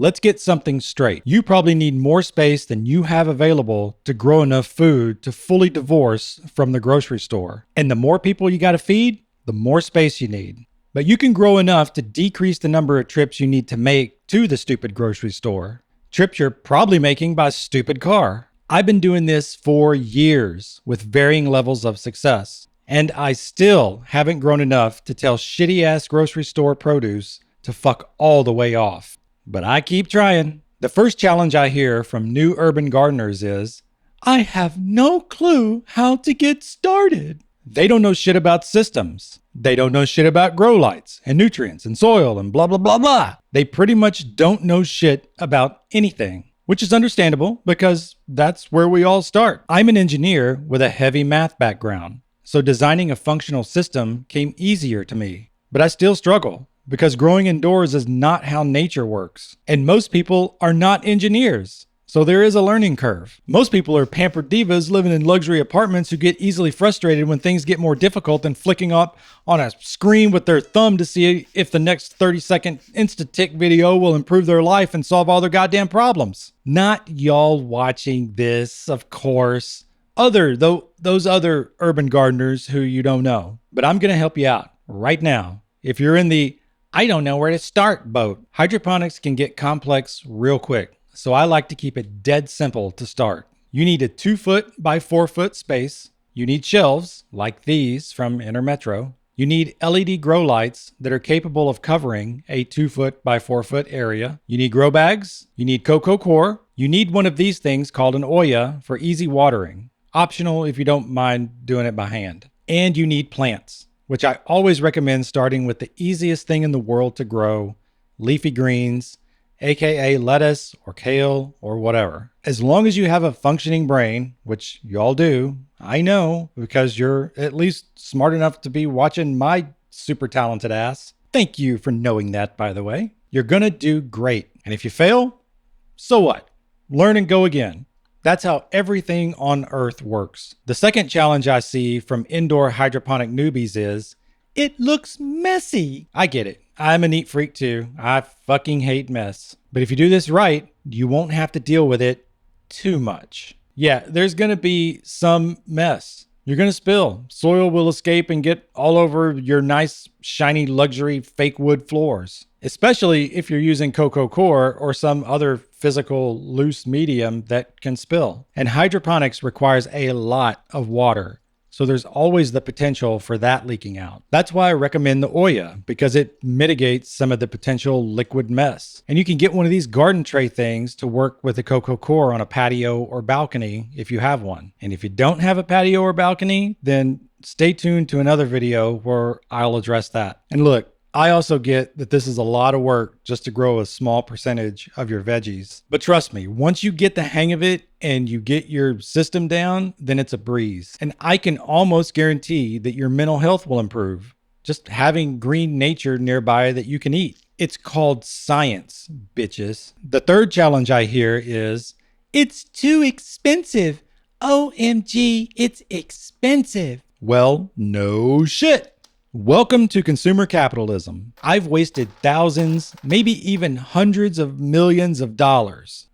let's get something straight. You probably need more space than you have available to grow enough food to fully divorce from the grocery store. And the more people you got to feed, the more space you need. But you can grow enough to decrease the number of trips you need to make to the stupid grocery store. Trips you're probably making by a stupid car. I've been doing this for years with varying levels of success. And I still haven't grown enough to tell shitty-ass grocery store produce to fuck all the way off. But I keep trying. The first challenge I hear from new urban gardeners is, I have no clue how to get started. They don't know shit about systems. They don't know shit about grow lights and nutrients and soil and blah, blah, blah, blah. They pretty much don't know shit about anything, which is understandable because that's where we all start. I'm an engineer with a heavy math background, so designing a functional system came easier to me. But I still struggle because growing indoors is not how nature works. And most people are not engineers. So there is a learning curve. Most people are pampered divas living in luxury apartments who get easily frustrated when things get more difficult than flicking up on a screen with their thumb to see if the next 30-second Insta-Tick video will improve their life and solve all their goddamn problems. Not y'all watching this, of course. Those other urban gardeners who you don't know. But I'm going to help you out right now. If you're in the I don't know where to start boat, hydroponics can get complex real quick. So I like to keep it dead simple to start. You need a 2-foot by 4-foot space. You need shelves like these from Intermetro. You need LED grow lights that are capable of covering a 2-foot by 4-foot area. You need grow bags. You need coco coir. You need one of these things called an Oya for easy watering. Optional if you don't mind doing it by hand. And you need plants, which I always recommend starting with the easiest thing in the world to grow, leafy greens, aka lettuce or kale or whatever. As long as you have a functioning brain, which y'all do, I know, because you're at least smart enough to be watching my super talented ass. Thank you for knowing that, by the way. You're gonna do great. And if you fail, so what? Learn and go again. That's how everything on Earth works. The second challenge I see from indoor hydroponic newbies is, it looks messy. I get it. I'm a neat freak too. I fucking hate mess. But if you do this right, you won't have to deal with it too much. Yeah, there's gonna be some mess. You're gonna spill. Soil will escape and get all over your nice, shiny, luxury fake wood floors. Especially if you're using coco coir or some other physical loose medium that can spill. And hydroponics requires a lot of water. So there's always the potential for that leaking out. That's why I recommend the Oya, because it mitigates some of the potential liquid mess. And you can get one of these garden tray things to work with the coco coir on a patio or balcony if you have one. And if you don't have a patio or balcony, then stay tuned to another video where I'll address that. And look, I also get that this is a lot of work just to grow a small percentage of your veggies. But trust me, once you get the hang of it and you get your system down, then it's a breeze. And I can almost guarantee that your mental health will improve. Just having green nature nearby that you can eat. It's called science, bitches. The third challenge I hear is, it's too expensive. OMG, it's expensive. Well, no shit. Welcome to consumer capitalism. I've wasted thousands, maybe even hundreds of millions of dollars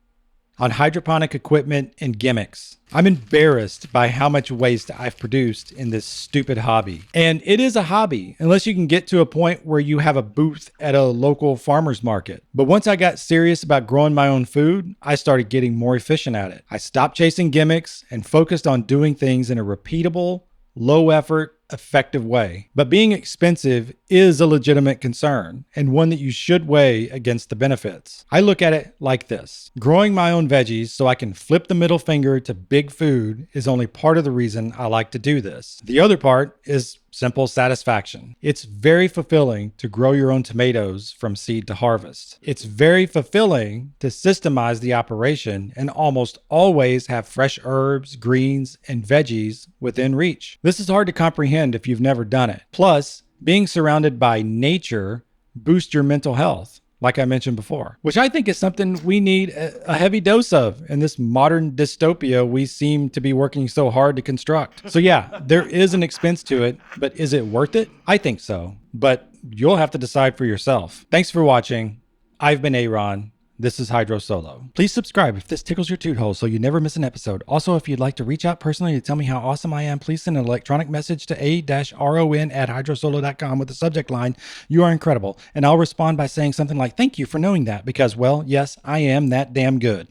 on hydroponic equipment and gimmicks. I'm embarrassed by how much waste I've produced in this stupid hobby. And it is a hobby, unless you can get to a point where you have a booth at a local farmer's market. But once I got serious about growing my own food, I started getting more efficient at it. I stopped chasing gimmicks and focused on doing things in a repeatable, low effort, effective way. But being expensive is a legitimate concern and one that you should weigh against the benefits. I look at it like this. Growing my own veggies so I can flip the middle finger to big food is only part of the reason I like to do this. The other part is simple satisfaction. It's very fulfilling to grow your own tomatoes from seed to harvest. It's very fulfilling to systemize the operation and almost always have fresh herbs, greens, and veggies within reach. This is hard to comprehend if you've never done it. Plus, being surrounded by nature boosts your mental health, like I mentioned before, which I think is something we need a heavy dose of in this modern dystopia we seem to be working so hard to construct. So yeah, there is an expense to it, but is it worth it? I think so, but you'll have to decide for yourself. Thanks for watching. I've been Aaron. This is Hydro Solo. Please subscribe if this tickles your toot hole so you never miss an episode. Also, if you'd like to reach out personally to tell me how awesome I am, please send an electronic message to a-ron@hydrosolo.com with the subject line, "You are incredible," and I'll respond by saying something like, "Thank you for knowing that," because, well, yes, I am that damn good.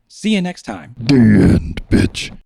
See you next time. The end, bitch.